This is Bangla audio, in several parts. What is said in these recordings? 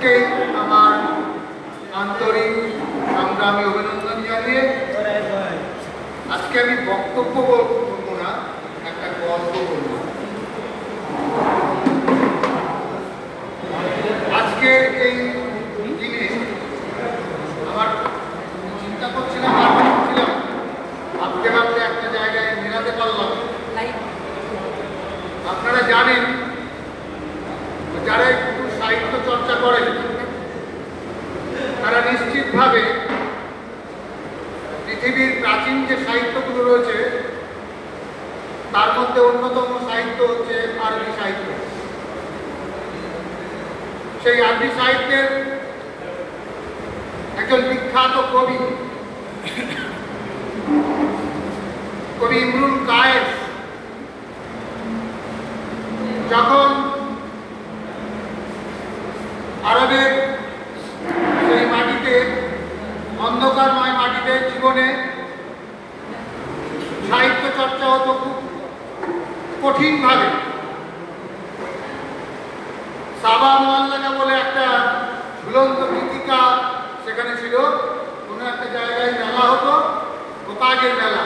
প্রত্যেককে আমার আন্তরিক সংগ্রামী অভিনন্দন জানিয়ে আজকে আমি বক্তব্য বলবো না, একটা গল্প বলবো। আজকে এই দিনে আমার চিন্তা করছিলাম আর ভাবছিলাম, ভাবতে ভাবতে একটা জায়গায় মেলাতে পারলাম। আপনারা জানেন, যারা একটু সাহিত্য চর্চা করেন তারা নিশ্চিতভাবে পৃথিবীর প্রাচীন যে সাহিত্যগুলো রয়েছে তার মধ্যে অন্যতম সাহিত্য হচ্ছে আরবি সাহিত্য। সেই আরবি সাহিত্যের একজন বিখ্যাত কবি ইমরুল কায়েস যখন আরবের সেই মাটিতে, অন্ধকারময় মাটিতে জীবনে সাহিত্য চর্চা হতো খুব কঠিনভাবে। সাবা মোয়াল্লাকা বলে একটা ঝুলন্ত গীতিকা সেখানে ছিল, কোনো একটা জায়গায় মেলা হতো, গোপাগের মেলা।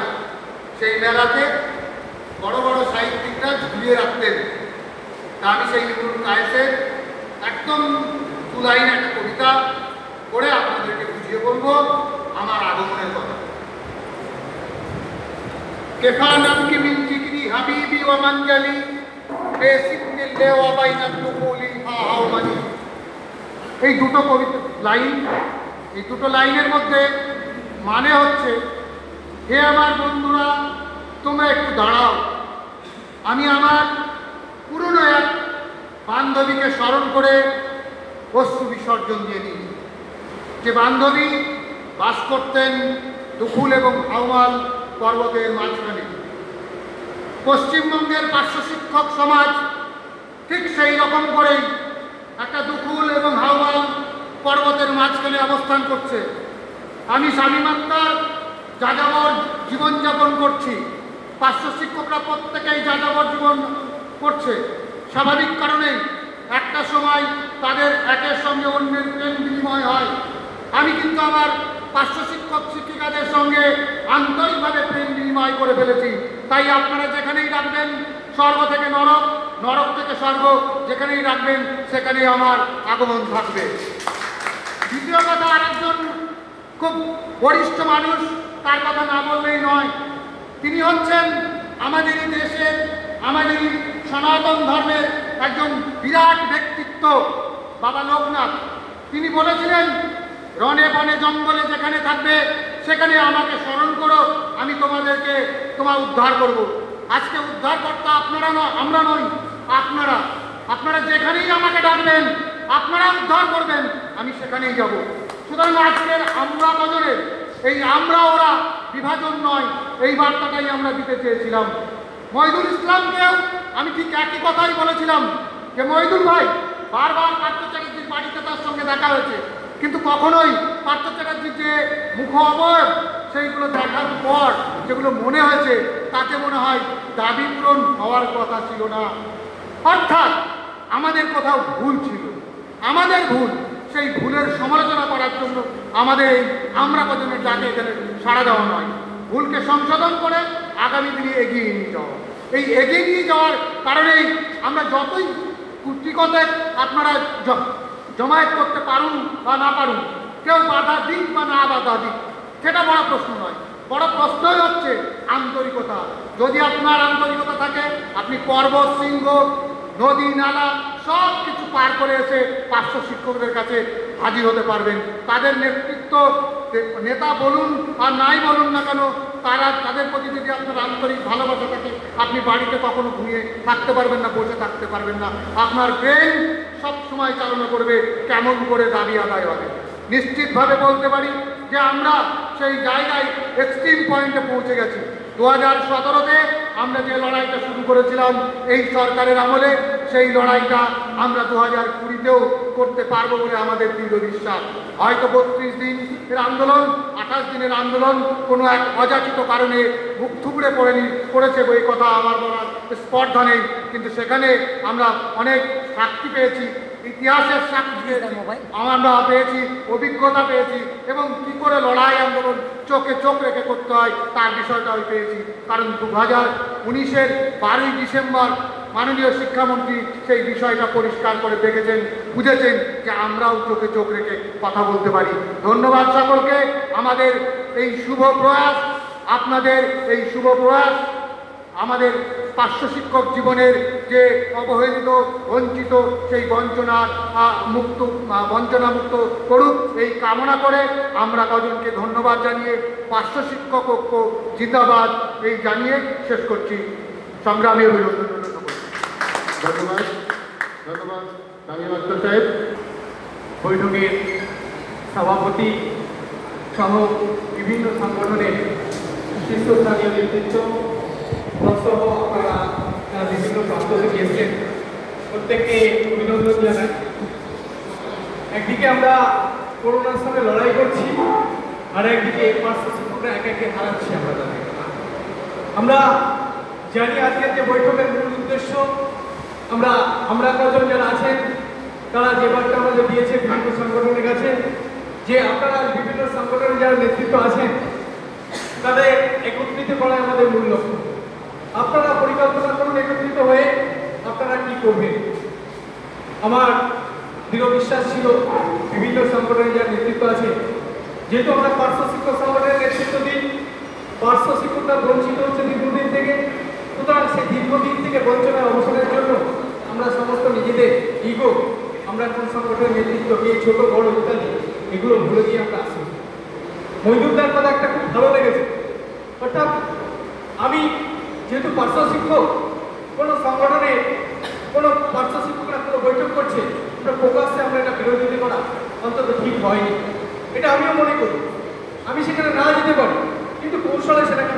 সেই মেলাতে বড় বড় সাহিত্যিকরা ঝুলিয়ে রাখতেন। তা আমি সেই ইমরুল কায়েসের একদম দু লাইন একটা কবিতা পড়ে আপনাদেরকে বুঝিয়ে বলবো আমার আগমনের কথা। কেফা নামকি মিন জিগরি হাবিবি ওয়া মানজালি বেসিকনিল লেওয়া বাইনাত দুকুলি ফাহাওমানি। এই দুটো কবিতা লাইন, এই দুটো লাইনের মধ্যে মানে হচ্ছে, হে আমার বন্ধুরা, তোমরা একটু দাঁড়াও, আমি আমার পুরনো এক বান্ধবীকে স্মরণ করে অশ্রু বিসর্জন দিয়ে নিই। যে বান্ধবী বাস করতেন দুকুল এবং হাওমাল পর্বতের মাঝখানে। পশ্চিমবঙ্গের পার্শ্ব শিক্ষক সমাজ ঠিক সেই রকম করেই একটা দুকুল এবং হাওমাল পর্বতের মাঝখানে অবস্থান করছে। আমি স্বামীমাত্রার যাযাবর জীবনযাপন করছি, পার্শ্ব শিক্ষকরা প্রত্যেকেই যাযাবর জীবন করছে। স্বাভাবিক কারণেই একটা সময় তাদের একের সঙ্গে অন্যের প্রেম বিনিময় হয়। আমি কিন্তু আমার পার্শ্ব শিক্ষক শিক্ষিকাদের সঙ্গে আন্তরিকভাবে প্রেম বিনিময় করে ফেলেছি। তাই আপনারা যেখানেই রাখবেন স্বর্গ থেকে নরক, নরক থেকে স্বর্গ, যেখানেই রাখবেন সেখানেই আমার আগমন থাকবে। দ্বিতীয় কথা, আরেকজন খুব বরিষ্ঠ মানুষ, তার কথা না বললেই নয়। তিনি হচ্ছেন আমাদেরই দেশের, আমাদেরই সনাতন ধর্মের একজন বিরাট ব্যক্তিত্ব, বাবা লোকনাথ। তিনি বলেছিলেন, রণে বনে জঙ্গলে যেখানে থাকবে সেখানে আমাকে স্মরণ করো, আমি তোমাদেরকে তোমার উদ্ধার করব। আজকে উদ্ধারকর্তা আপনারা আমরা নই, আপনারা। আপনারা যেখানেই আমাকে ডাকবেন, আপনারা উদ্ধার করবেন, আমি সেখানেই যাব। সুতরাং আজকের আমরা বদলের এই আমরা ওরা বিভাজন নয়, এই বার্তাটাই আমরা দিতে চেয়েছিলাম। মহিদুল ইসলামকেও আমি ঠিক একই কথাই বলেছিলাম যে, মহিদুল ভাই, বারবার পার্থ চ্যাটার্জির বাড়িতে তার সঙ্গে দেখা হয়েছে, কিন্তু কখনোই পার্থ চ্যাটার্জির যে মুখ অবয়ব সেইগুলো দেখার পর যেগুলো মনে হয়েছে তাতে মনে হয় দাবি পূরণ হওয়ার কথা ছিল না। অর্থাৎ আমাদের কোথাও ভুল ছিল, আমাদের ভুল। সেই ভুলের সমালোচনা করার জন্য আমাদের এই আমরা প্রজন্মের ডাকে এখানে সাড়া দেওয়া নয়, ভুলকে সংশোধন করে আগামী দিনে এগিয়ে নিয়ে যাওয়া। এই এগিয়ে নিয়ে যাওয়ার কারণেই আমরা যতই কুটিকতে আপনারা জমায়েত করতে পারুন বা না পারুন, কেউ বাধা দিক বা না বাধা দিক, সেটা বড় প্রশ্ন নয়। বড় প্রশ্নই হচ্ছে আন্তরিকতা। যদি আপনার আন্তরিকতা থাকে, আপনি পর্বত, শৃঙ্গ, নদী, নালা সব কিছু পার করে এসে পার্শ্ব শিক্ষকদের কাছে হাজির হতে পারবেন। তাদের নেতৃত্ব, নেতা বলুন আর নাই বলুন না কেন, তাদের প্রতি যদি আপনার আন্তরিক ভালোবাসা থাকে, আপনি বাড়িতে কখনো ঘুমিয়ে থাকতে পারবেন না, বসে থাকতে পারবেন না। আপনার ব্রেন সব সময় চালনা করবে কেমন করে দাবি আদায় হবে। নিশ্চিতভাবে বলতে পারি যে আমরা সেই জায়গায় এক্সট্রিম পয়েন্টে পৌঁছে গেছি। 2017-তে আমরা যে লড়াইটা শুরু করেছিলাম এই সরকারের আমলে, সেই লড়াইটা আমরা 2020-তেও করতে পারবো বলে আমাদের দৃঢ় বিশ্বাস। হয়তো 32 দিনের আন্দোলন, 28 দিনের আন্দোলন কোনো এক অযাচিত কারণে মুখ থুবড়ে পড়েছে বই কথা আমার বলার স্পর্ধা নেই, কিন্তু সেখানে আমরা অনেক সাক্ষী পেয়েছি, ইতিহাসের সাক্ষী পেয়েছি, আমরা পেয়েছি, অভিজ্ঞতা পেয়েছি, এবং কী করে লড়াই আন্দোলন চোখে চোখ রেখে করতে হয় তার বিষয়টাও পেয়েছি। কারণ 2019-এর 12ই ডিসেম্বর মাননীয় শিক্ষামন্ত্রী সেই বিষয়টা পরিষ্কার করে দেখেছেন, বুঝেছেন যে আমরাও চোখে চোখ রেখে কথা বলতে পারি। ধন্যবাদ সকলকে। আমাদের এই শুভ প্রয়াস, আপনাদের এই শুভ প্রয়াস আমাদের পার্শ্ব শিক্ষক জীবনের যে অবহেলিত, বঞ্চিত, সেই বঞ্চনামুক্ত করুক এই কামনা করে আমরা কজনকে ধন্যবাদ জানিয়ে পার্শ্ব শিক্ষক ঐক্য জিন্দাবাদ এই জানিয়ে শেষ করছি। সংগ্রামী অভিনন্দন। ধন্যবাদ, ধন্যবাদ তামিম আক্তার সাহেব। বৈঠকের সভাপতি সহ বিভিন্ন সংগঠনের শীর্ষস্থানীয় নেতৃত্ব সহ আপনারা বিভিন্ন প্রান্ত থেকে এসেছেন, প্রত্যেককে অভিনন্দন জানাই। একদিকে আমরা করোনার সঙ্গে লড়াই করছি, আর একদিকে পার্শ্ব শিক্ষকরা একে একে হারাচ্ছি আমরা তাদের। আমরা জানি আজকের যে বৈঠকের মূল উদ্দেশ্য, আমরা কজন যারা আছেন তারা যে বার্তা আমাদের দিয়েছে বিভিন্ন সংগঠনের কাছে, যে আপনারা বিভিন্ন সংগঠনের যারা নেতৃত্ব আছেন তাদের একত্রিত করা আমাদের মূল লক্ষ্য। আপনারা পরিকল্পনা করুন একত্রিত হয়ে আপনারা কি করবেন। আমার দৃঢ় বিশ্বাস ছিল বিভিন্ন সংগঠনের যারা নেতৃত্ব আছে, যেহেতু আমরা পার্শ্ব শিক্ষক সংগঠনের নেতৃত্ব দিই, পার্শ্ব শিক্ষকরা বঞ্চিত হচ্ছে দীর্ঘদিন থেকে, সুতরাং সেই দীর্ঘদিন থেকে বঞ্চনার অবসানের জন্য আমরা সমস্ত নিজেদের ইগো, আমরা কোন সংগঠনের নেতৃত্ব কে ছোট বড় ইত্যাদি এগুলো ভুলে দিয়ে আমরা আসি। মহিদুলদার কথা একটা খুব ভালো লেগেছে, অর্থাৎ আমি যেহেতু পার্শ্ব শিক্ষক, কোনো সংগঠনে কোনো পার্শ্ব শিক্ষকরা কোনো বৈঠক করছে, আমরা প্রকাশ্যে আমরা এটা বিরোধিতা করা অন্তত ঠিক হয়নি, এটা আমিও মনে করি। আমি সেখানে না যেতে পারি, কিন্তু কৌশলে সেটাকে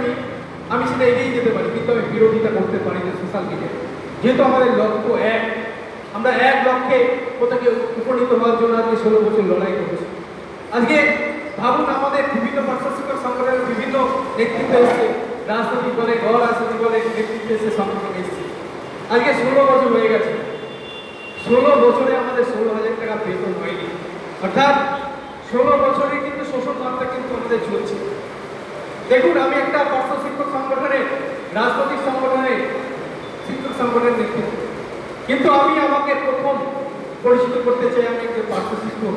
আমি সেটা এগিয়ে যেতে পারি, কিন্তু আমি বিরোধিতা করতে পারি না সোশ্যাল মিডিয়ায়। যেহেতু আমাদের লক্ষ্য এক, আমরা এক লক্ষ্যে কোথাকে উপনীত হওয়ার জন্য আজকে 16 বছর লড়াই করেছি। আজকে ভাবুন, আমাদের বিভিন্ন পার্শ্ব শিক্ষক সংগঠনের বিভিন্ন নেতৃত্ব এসছে, রাজনৈতিক দলে, গড় রাজনৈতিক দলের নেতৃত্ব এসে সংগঠন এসছে। আজকে 16 বছর হয়ে গেছে, 16 বছরে আমাদের 16,000 টাকা বেতন হয়নি, অর্থাৎ 16 বছরে কিন্তু শোষণ মাত্রা কিন্তু আমাদের চলছে। দেখুন, আমি একটা পার্শ্ব শিক্ষক সংগঠনের, রাজনৈতিক সংগঠনের, শিক্ষক সংগঠনের নেতৃত্ব, কিন্তু আমি আমাকে প্রথম পরিচিত করতে চাই আমি একজন পার্শ্ব শিক্ষক।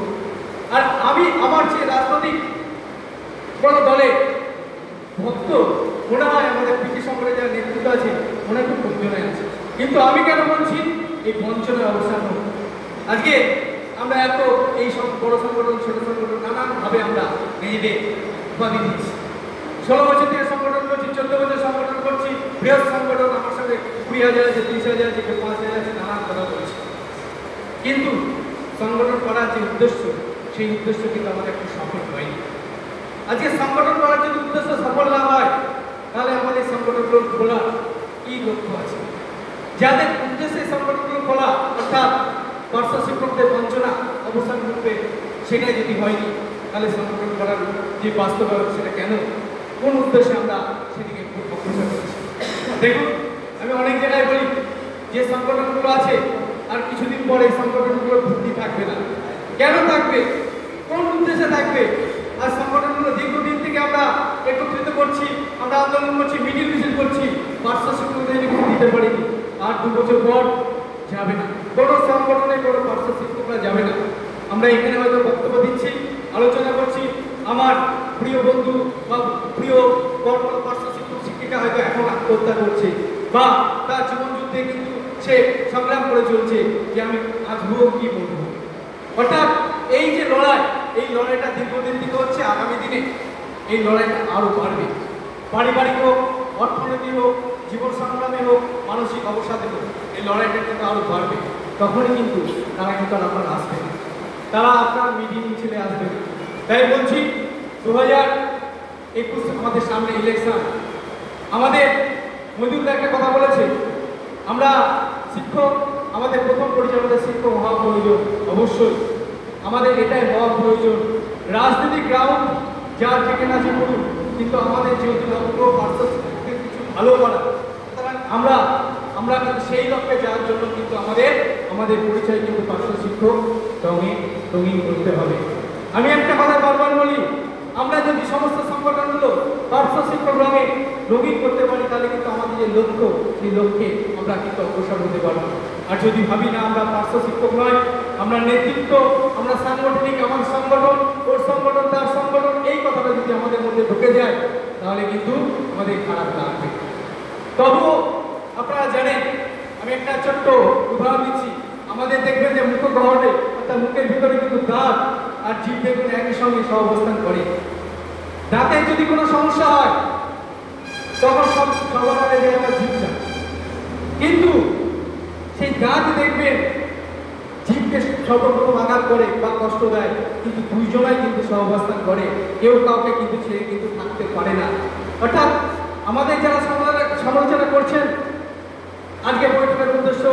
আর আমি আমার যে রাজনৈতিক বড় দলে ভক্ত মনে হয় আমাদের পিটি সংগঠনের যারা নেতৃত্ব আছে ওনার খুব বঞ্চনায় আছে, কিন্তু আমি কেন বলছি এই বঞ্চনার অবসান হোক। আজকে আমরা এত এই সব বড় সংগঠন, ছোট সংগঠন নানানভাবে আমরা নিজেদের উপাধি দিচ্ছি। 16 বছর থেকে সংগঠন করছি, 14 বছর সংগঠন করছি, বৃহৎ সংগঠন আমার সাথে 20,000 আছে, 30,000 আছে, 5,000 আছে, নানান কথা বলছি, কিন্তু সংগঠন করার যে উদ্দেশ্য সেই উদ্দেশ্য কিন্তু আমাদের একটু সফল হয়নি। আজকে সংগঠন করার যদি উদ্দেশ্য সফল না হয় তাহলে আমাদের সংগঠনগুলো খোলা কি লক্ষ্য আছে? যাদের উদ্দেশ্যে সংগঠনগুলো খোলা, অর্থাৎ পার্শ্ব শিক্ষকদের বঞ্চনা অবসান করবে, সেটাই যদি হয়নি তাহলে সংগঠন করার যে বাস্তবায়ন সেটা কেন, কোন উদ্দেশ্যে আমরা সেদিকে অগ্রসর করছি? দেখুন, আমি অনেক জায়গায় বলি যে সংগঠনগুলো আছে আর কিছুদিন পরে সংগঠনগুলো ভর্তি থাকবে না। কেন থাকবে? কোন উদ্দেশ্যে থাকবে? আর সংগঠনগুলো দীর্ঘদিন থেকে আমরা একত্রিত করছি, আমরা আন্দোলন করছি, মিটিং মিছিল করছি, পার্শ্ব শিক্ষকদের কিছু দিতে পারিনি, আর 2 বছর পর যাবে না কোনো সংগঠনে, কোনো পার্শ্ব শিক্ষকরা যাবে না। আমরা এখানে হয়তো বক্তব্য দিচ্ছি, আলোচনা করছি, আমার প্রিয় বন্ধু বা প্রিয় পার্শ্ব শিক্ষক শিক্ষিকা হয়তো এখন আত্মহত্যা করছে বা তার জীবন যুদ্ধে কিন্তু সে সংগ্রাম করে চলছে যে আমি আসবো কি বলবো। অর্থাৎ এই যে লড়াই, এই লড়াইটা দীর্ঘদিন থেকে হচ্ছে, আগামী দিনে এই লড়াইটা আরও বাড়বে। পারিবারিক হোক, অর্থনীতি হোক, জীবন সংগ্রামে হোক, মানসিক অবসাদে হোক, এই লড়াইটা কিন্তু আরও বাড়বে। তখনই কিন্তু তারা কিন্তু আর আপনার আসবে না, তারা আপনার মিটিং মিছিলে আসবে না। তাই বলছি 2021 আমাদের সামনে ইলেকশন। আমাদের মজুমদার একটা কথা বলেছে, আমরা শিক্ষক আমাদের প্রথম পরিচালনার শিক্ষক হওয়া প্রয়োজন। অবশ্যই আমাদের এটাই হওয়া প্রয়োজন। রাজনৈতিক গ্রাউন্ড যার যেখানে আছে বলুন, কিন্তু আমাদের যেহেতু লক্ষ্য পার্শ্ব শিক্ষককে কিছু ভালো করা, সুতরাং আমরা কিন্তু সেই লক্ষ্যে যাওয়ার জন্য কিন্তু আমাদের পরিচয় কিন্তু পার্শ্ব শিক্ষক রঙিন করতে হবে। আমি একটা কথা বারবার বলি, আমরা যদি সমস্ত সংগঠনগুলো পার্শ্ব শিক্ষক রঙিন করতে পারি, তাহলে কিন্তু আমাদের যে লক্ষ্য, সেই লক্ষ্যে আমরা কিন্তু অগ্রসর হতে পারবো। আর যদি ভাবি না আমরা পার্শ্ব শিক্ষক নয়, আমরা নেতৃত্ব, আমরা সাংগঠনিক, আমার সংগঠন, ওর সংগঠন, তার সংগঠন, এই কথাটা যদি আমাদের মধ্যে ঢুকে যায়, তাহলে কিন্তু আমাদের খারাপ লাগবে। তবুও আপনারা জানেন, আমি একটা ছোট্ট উদাহরণ দিচ্ছি। আমাদের দেখবেন যে মুখ গহরে, অর্থাৎ মুখের ভিতরে কিন্তু দাঁত আর জিভ দেখবেন একই সঙ্গে সহাবস্থান করে। দাঁতের যদি কোনো সমস্যা হয়, তখন সবার আগে যায় আমার জিভটা। কিন্তু সেই দাঁত দেখবেন জীবকে সর্বপ্রথম আঘাত করে বা কষ্ট দেয়, কিন্তু দুইজনাই কিন্তু সহাবস্থান করে, কেউ কাউকে কিন্তু ছেড়ে কিন্তু থাকতে পারে না। অর্থাৎ আমাদের যারা সমালোচনা করছেন, আজকে বৈঠকের উদ্দেশ্য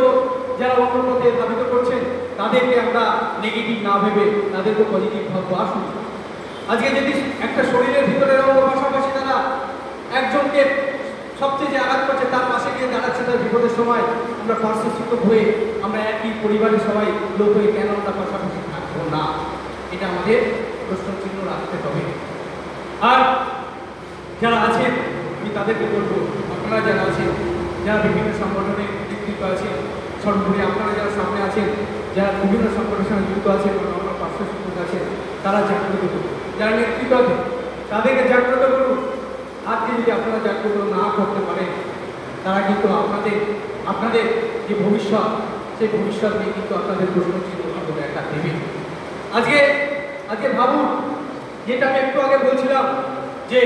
যারা অন্য পথে ধাবিত করছেন, তাদেরকে আমরা নেগেটিভ না ভেবে তাদেরকে পজিটিভ ভাববো। আসুন, আজকে যদি একটা শরীরের ভিতরের অঙ্গ পাশাপাশি তারা একজনকে সবচেয়ে যে আঘাত করছে তার পাশে গিয়ে দাঁড়াচ্ছে তার বিপদের সময়, আমরা পার্শ্ব শিক্ষক হয়ে আমরা একই পরিবারের সবাই লোক হয়ে কেন আমরা পাশাপাশি থাকবো না? এটা আমাদের প্রশ্ন চিহ্ন রাখতে হবে। আর যারা আছেন, আমি তাদেরকে বলবো, আপনারা যারা আছেন, যারা বিভিন্ন সংগঠনের নেতৃত্ব আছেন, সর্বোপরি আপনারা যারা সামনে আছেন, যারা বিভিন্ন সংগঠনের সঙ্গে যুক্ত আছেন, আমরা পার্শ্ব শিক্ষক আছেন, তারা জাগ্রত করুন। যারা নেতৃত্ব আছে তাদেরকে জাগ্রত করুন। আজকে যদি আপনারা জাগ্রত না করতে পারেন, তারা কিন্তু আপনাদের যে ভবিষ্যৎ, সেই ভবিষ্যৎ নিয়ে কিন্তু আপনাদের প্রশ্ন চিহ্ন দেখা দেবে। আজকে ভাবুন, যেটা আমি একটু আগে বলছিলাম যে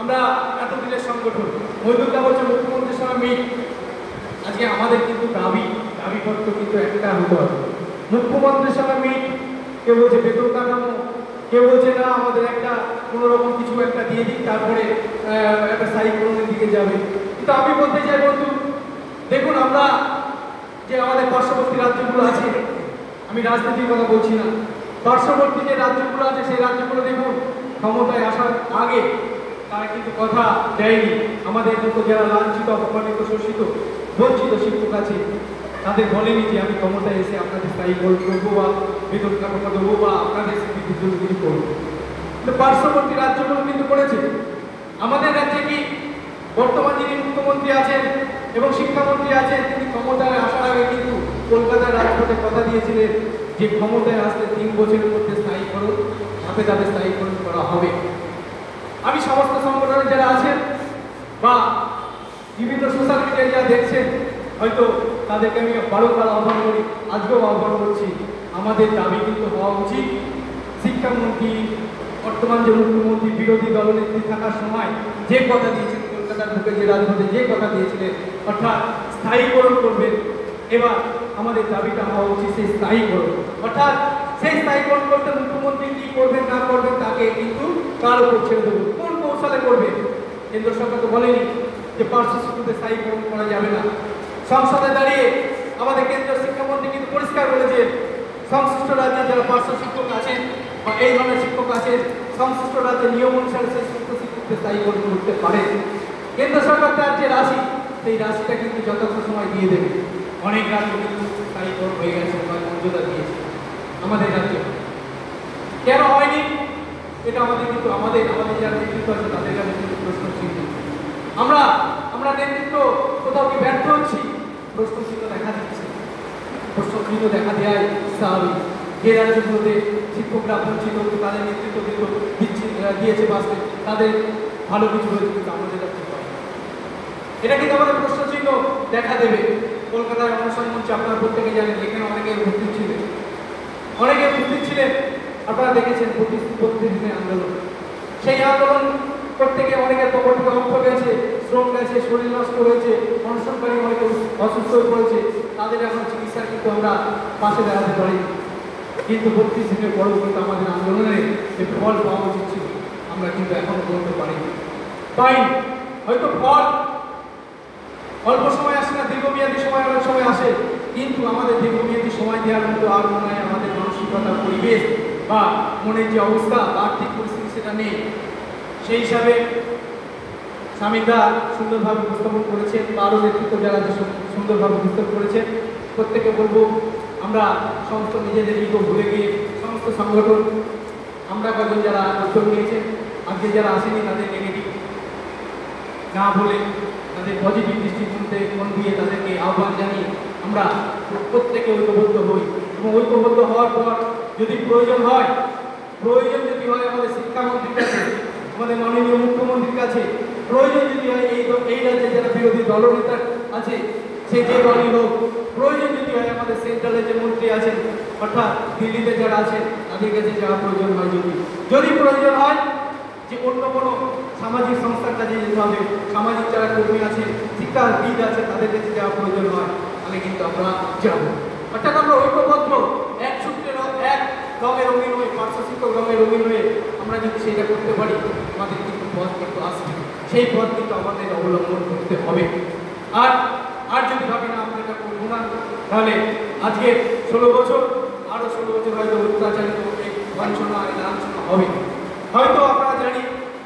আমরা এতদিনের সংগঠন, মজুরদা বলছে মুখ্যমন্ত্রীর সঙ্গে মিট। আজকে আমাদের কিন্তু দাবিপত্র কিন্তু একটা হতে হবে, মুখ্যমন্ত্রীর সঙ্গে মিট। কেউ বলছে বেতন কাঠামো, কেউ বলছে না আমাদের একটা কোনোরকম কিছু একটা দিয়ে দিই, তারপরে একটা সাইক্লোনের দিকে যাবে। কিন্তু আমি বলতে চাই বন্ধু, দেখুন আমরা যে আমাদের পার্শ্ববর্তী রাজ্যগুলো আছে, আমি রাজনীতির কথা বলছি না, পার্শ্ববর্তী যে রাজ্যগুলো আছে সেই রাজ্যগুলো দেখুন ক্ষমতায় আসার আগে তারা কিন্তু কথা দেয়নি। আমাদের মতো যারা লাঞ্ছিত, অপমানিত, শোষিত, বঞ্চিত শিক্ষক আছে, তাদের বলেনি যে আমি ক্ষমতায় এসে আপনাদের স্থায়ী করবো বা বেতন কাঠামো দেবো বা আপনাদের স্বীকৃতির জন্য কিছু করবো। কিন্তু পার্শ্ববর্তী রাজ্যগুলো কিন্তু করেছে। আমাদের রাজ্যে কি বর্তমান যিনি মুখ্যমন্ত্রী আছেন এবং শিক্ষামন্ত্রী আছেন, তিনি ক্ষমতায় আসার আগে কিন্তু কলকাতার রাজপথে কথা দিয়েছিলেন যে ক্ষমতায় আসতে 3 বছরের মধ্যে স্থায়ীকরণ, ধাপে ধাপে স্থায়ীকরণ করা হবে। আমি সমস্ত সংগঠনে যারা আছেন বা বিভিন্ন সোশ্যাল মিডিয়ায় যারা দেখছেন, হয়তো তাদেরকে আমি বারবার আহ্বান করি, আজকেও আহ্বান করছি, আমাদের দাবি কিন্তু হওয়া উচিত শিক্ষামন্ত্রী, বর্তমান যে মুখ্যমন্ত্রী, বিরোধী দলনেত্রী থাকার সময় যে কথা দিয়েছেন, কলকাতার বুকে যে রাজপথে যে কথা দিয়েছিলেন, অর্থাৎ স্থায়ীকরণ করবেন। এবার আমাদের দাবিটা হওয়া উচিত সেই স্থায়ীকরণ, অর্থাৎ সেই স্থায়ীকরণ করতে মুখ্যমন্ত্রী কি করবেন না করবেন তাকে কিন্তু কার উপর ছেড়ে দেবো, কোন কৌশলে করবেন। কেন্দ্র সরকার তো বলেনি যে পার্শ্ব শিক্ষকদের স্থায়ীকরণ করা যাবে না। সংসদে দাঁড়িয়ে আমাদের কেন্দ্রীয় শিক্ষামন্ত্রী কিন্তু পরিষ্কার বলেছেন, সংশ্লিষ্ট রাজ্যে যারা পার্শ্ব শিক্ষক আছেন বা এই ধরনের শিক্ষক আছেন, সংশ্লিষ্ট রাজ্যের নিয়ম অনুসারে সেই শিক্ষকদের স্থায়ীকরণ করতে পারে। কেন্দ্র সরকার তার যে রাশি, সেই রাশিটা কিন্তু যথাযথ সময় দিয়ে দেবে। অনেক রাজ্য কিন্তু স্থায়ীকরণ হয়ে গেছে বা মর্যাদা দিয়েছে, আমাদের রাজ্যে কেন হয়নি? এটা আমাদের কিন্তু আমাদের যারা নেতৃত্ব আছে তাদের কাছে কিন্তু প্রশ্ন চিহ্ন। আমরা নেতৃত্ব কোথাও কি ব্যর্থ হচ্ছি? প্রশ্ন চিহ্ন দেখা দিচ্ছে, প্রশ্ন চিহ্ন দেখা দেয় স্বাভাবিক। যে রাজ্যগুলোতে শিক্ষকরা বঞ্চিত, তাদের নেতৃত্ব দিয়েছে বাসে, তাদের ভালো কিছু হয়েছে, কিন্তু আমাদের রাজ্যে এটা কিন্তু আমাদের প্রশ্ন চিহ্ন দেখা দেবে। কলকাতায় অনশন মঞ্চে আপনারা প্রত্যেকে জানেন, এখানে অনেকে উপস্থিত ছিলেন, আপনারা দেখেছেন 32 দিনের আন্দোলন। সেই আন্দোলন করতে গিয়ে অনেকের পকেট থেকে অর্থ গেছে, শ্রম গেছে, শরীর নষ্ট হয়েছে, অনশনকারী অনেকে অসুস্থ হয়ে পড়েছে, তাদের এখন চিকিৎসা কিন্তু আমরা পাশে দাঁড়াতে পারি। কিন্তু 32 দিনের পরেও কিন্তু আমাদের আন্দোলনের যে ফল পাওয়া উচিত ছিল, আমরা কিন্তু এখনো বলতে পারিনি। হয়তো ফল অল্প সময় আসে না, দীর্ঘমেয়াদী সময় অনেক সময় আসে, কিন্তু আমাদের দীর্ঘমেয়াদী সময় দেওয়ার মতো আর মনে হয় আমাদের মানসিকতা, পরিবেশ বা মনের যে অবস্থা বা আর্থিক পরিস্থিতি সেটা নেই। সেই হিসাবে স্বামীদা সুন্দরভাবে উপস্থাপন করেছেন বা আরও নেতৃত্ব যারা যে সুন্দরভাবে উপস্থাপন করেছেন, প্রত্যেকে বলবো আমরা সমস্ত নিজেদের ইগো ভুলে গিয়ে সমস্ত সংগঠন আমরা কজন যারা উদ্যোগ নিয়েছেন, আজকে যারা আসেনি তাদের নেগেটিভ না বলে তাদের পজিটিভ দৃষ্টিকোণ দিয়ে তাদেরকে আহ্বান জানিয়ে আমরা প্রত্যেকে ঐক্যবদ্ধ হই এবং ঐক্যবদ্ধ হওয়ার পর যদি প্রয়োজন যদি হয় আমাদের শিক্ষামন্ত্রীর কাছে, আমাদের মাননীয় মুখ্যমন্ত্রীর কাছে, প্রয়োজন যদি হয় এই রাজ্যে যারা বিরোধী দলনেতা আছে সে যে দলই হোক, প্রয়োজন যদি হয় আমাদের সেন্ট্রালে যে মন্ত্রী আছেন অর্থাৎ দিল্লিতে যারা আছেন তাদের কাছে যাওয়া প্রয়োজন হয়, যদি প্রয়োজন হয় যে অন্য কোনো সামাজিক সংস্থার কাছে যেতে হবে, সামাজিক যারা কর্মী আছে, শিক্ষাবিদ আছে তাদের কাছে যাওয়া প্রয়োজন হয়, তাহলে কিন্তু আমরা যাব। অর্থাৎ আমরা ঐক্যবদ্ধ এক সূত্রের এক রঙে রঙিন হয়ে, পার্শ্ব শিক্ষক রঙে রঙিন হয়ে আমরা যদি সেটা করতে পারি আমাদের কিন্তু পথ কিন্তু আসবে, সেই পথ কিন্তু আমাদের অবলম্বন করতে হবে। আর যদি ভাবি না আমরা এটা করবো না, তাহলে আজকে 16 বছর আরও 16 বছর হয়তো অত্যাচারিত এই বঞ্চনা এই লাঞ্ছনা হবে। হয়তো আপনারা জানি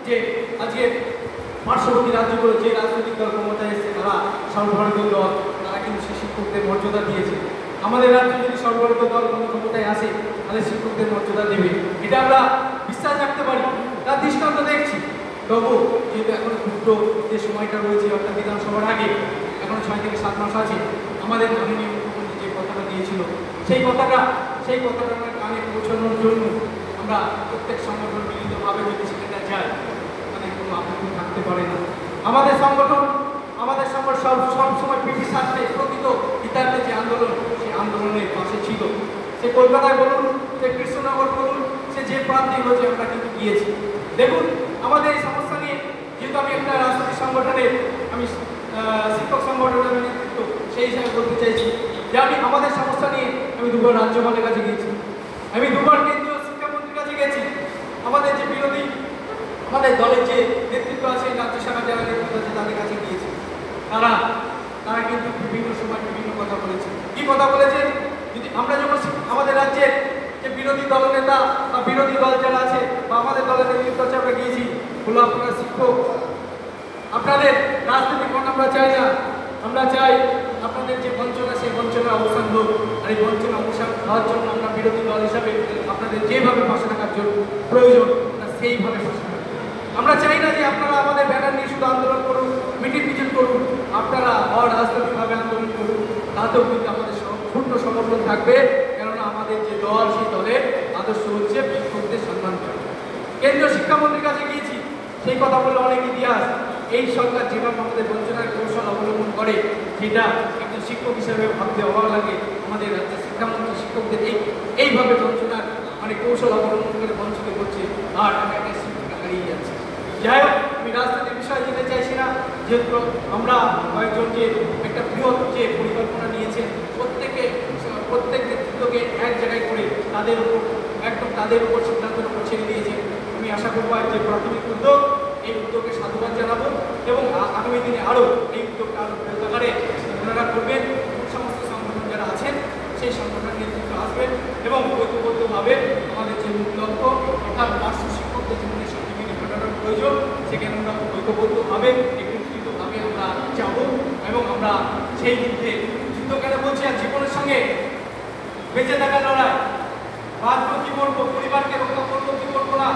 যে আজকে পার্শ্ববর্তী রাজ্যগুলো যে রাজনৈতিক দল ক্ষমতায় এসেছে তারা সর্বভারতীয় দল, তারা কিন্তু সেই শিক্ষকদের মর্যাদা দিয়েছে। আমাদের রাজ্যে যদি সর্বভারতীয় দল কোনো ক্ষমতায় আসে তাহলে শিক্ষকদের মর্যাদা দেবে, এটা আমরা বিশ্বাস রাখতে পারি। তার দৃষ্টান্ত দেখছি। তবু যেহেতু এখনো ক্ষুদ্র যে সময়টা রয়েছে অর্থাৎ বিধানসভার আগে এখনো 6 থেকে 7 মাস আছে, আমাদের মাননীয় মুখ্যমন্ত্রী যে কথাটা দিয়েছিল সেই কথাটা আমরা কানে পৌঁছানোর জন্য আমরা প্রত্যেক সংগঠন মিলিতভাবে যদি সেখানে যাই তাদের কোনো আপত্তি থাকতে পারে না। আমাদের সংগঠন সবসময় পিঠি সাথে প্রকৃত হিতার্থে যে আন্দোলন, সেই আন্দোলনের পাশে ছিল। সে কলকাতায় বলুন, সে কৃষ্ণনগর বলুন, সে যে প্রান্তে হয়েছে আমরা কিন্তু গিয়েছি। দেখুন আমাদের এই সমস্যা নিয়ে, যেহেতু আমি একটা রাজনৈতিক সংগঠনের আমি শিক্ষক সংগঠনের নেতৃত্ব, সেই হিসাবে বলতে চাইছি যে আমাদের সমস্যা নিয়ে আমি 2 বার রাজ্যপালের কাছে গিয়েছি, আমি 2 বার কেন্দ্রীয় শিক্ষামন্ত্রীর কাছে গেছি, আমাদের যে বিরোধী আমাদের দলের যে নেতৃত্ব আছে, রাজ্য শাখার যারা নেতৃত্ব আছে তাদের কাছে গিয়েছি। তারা কিন্তু বিভিন্ন সময় বিভিন্ন কথা বলেছে। কি কথা বলেছে? যদি আমরা যখন আমাদের রাজ্যের যে বিরোধী দলনেতা বা বিরোধী দল যারা আছে বা আমাদের দলের নেতৃত্ব আছে আমরা গিয়েছি, বলো আপনারা শিক্ষক, আপনাদের রাজনৈতিক ভোট আমরা চাই না, আমরা চাই আপনাদের যে বঞ্চনা সেই বঞ্চনার অবসান হোক। আর এই বঞ্চনা অবসান হওয়ার জন্য আমরা বিরোধী দল হিসাবে আপনাদের যেভাবে পাশে থাকার জন্য প্রয়োজন সেইভাবে পাশে থাকবো। আমরা চাই না যে আপনারা আমাদের ব্যানার নিয়ে শুধু আন্দোলন করুন, মিটিং মিছিল করুন, আপনারা অরাজনৈতিকভাবে আন্দোলন করুন, তাতেও কিন্তু আমাদের পূর্ণ সমর্থন থাকবে। কেননা আমাদের যে দল সেই দলের আদর্শ হচ্ছে শিক্ষকদের সম্মান করা। কেন্দ্রীয় শিক্ষামন্ত্রীর কাছে গিয়েছি, সেই কথা বললে অনেক ইতিহাস। এই সরকার যেভাবে আমাদের বঞ্চনার কৌশল অবলম্বন করে সেটা একজন শিক্ষক হিসেবে ভাবতে অবাক লাগে। আমাদের রাজ্যের শিক্ষামন্ত্রী শিক্ষকদের এইভাবে বঞ্চনার কৌশল অবলম্বন করে বঞ্চিত করছে আর একটা শিক্ষকরা হারিয়ে যাচ্ছে। যাই হোক, আমি রাজনীতির বিষয়ে যেতে চাইছি না, যেহেতু আমরা কয়েকজন যে একটা বৃহৎ যে পরিকল্পনা নিয়েছেন, প্রত্যেক নেতৃত্বকে এক জায়গায় করে তাদের উপর সিদ্ধান্তের উপর ছেড়ে দিয়েছেন। আমি আশা করবো যে প্রাথমিক উদ্যোগ, এই উদ্যোগকে সাধুবাদ জানাবো এবং আগামী দিনে আরও এই উদ্যোগটা আরও বৃহদাকারে ওনারা করবেন। সমস্ত সংগঠন যারা আছেন সেই সংগঠনের নেতৃত্ব আসবেন এবং ঐক্যবদ্ধভাবে আমাদের যে মূল লক্ষ্য অর্থাৎ পার্শ্ব শিক্ষকদের জীবনে সার্টিফিকেট ঘটানোর প্রয়োজন, সেখানে আমরা ঐক্যবদ্ধভাবে একত্রিতভাবে আমরা যাব এবং আমরা সেই যুদ্ধ কেন বলছি আর জীবনের সঙ্গে বেঁচে থাকার লড়াই। বাঁচবো কি করবো, পরিবারকে রক্ষা করবো কি করবো না,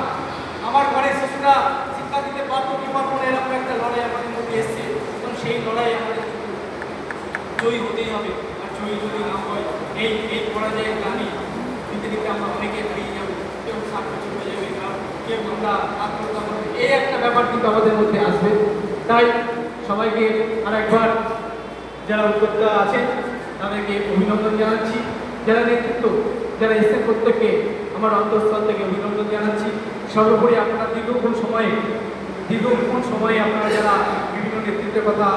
আমার ঘরে শিশুরা শিক্ষা দিতে পারবো কি পারবো না, এরকম একটা লড়াই আমাদের মধ্যে এসছে এবং সেই লড়াই আমাদের জয়ী হতেই হবে। আর জয়ী যদি না হয় এই পরাজয়ের গানি দিতে দিতে আমরা অনেকে হারিয়ে যাবো, কেউ 60 বছর হয়ে যাবে, কেউ আমরা আত্মহত্যা করবো, এই একটা ব্যাপার কিন্তু আমাদের মধ্যে আসবে। তাই সবাইকে আর একবার যারা উদ্যোক্তা আছেন তাদেরকে অভিনন্দন জানাচ্ছি, যারা নেতৃত্ব যারা এসেছেন প্রত্যেককে আমার অন্তঃস্থল থেকে অভিনন্দন জানাচ্ছি। সর্বোপরি আপনারা দীর্ঘক্ষণ সময়ে আপনারা যারা বিভিন্ন নেতৃত্বের কথা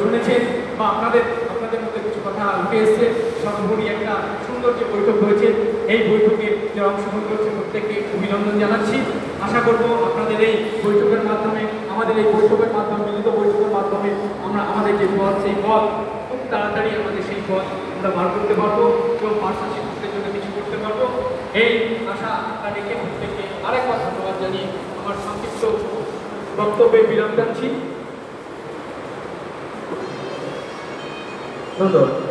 শুনেছেন বা আপনাদের মধ্যে কিছু কথা উঠে এসছে, সর্বোপরি একটা সুন্দর যে বৈঠক হয়েছে এই বৈঠকে যারা অংশগ্রহণ করছে প্রত্যেককে অভিনন্দন জানাচ্ছি। আশা করব আপনাদের এই বৈঠকের মাধ্যমে মিলিত বৈঠকের মাধ্যমে আমরা আমাদের যে পথ সেই পথ খুব তাড়াতাড়ি আমাদের সেই পথ আমরা বার করতে পারবো এবং ভাষা শিক্ষকদের জন্য কিছু করতে পারবো। এই আশা রেখে প্রত্যেককে আরেকবার ধন্যবাদ জানিয়ে আমার সংক্ষিপ্ত বক্তব্যে বিরাম যাচ্ছি। ধন্যবাদ।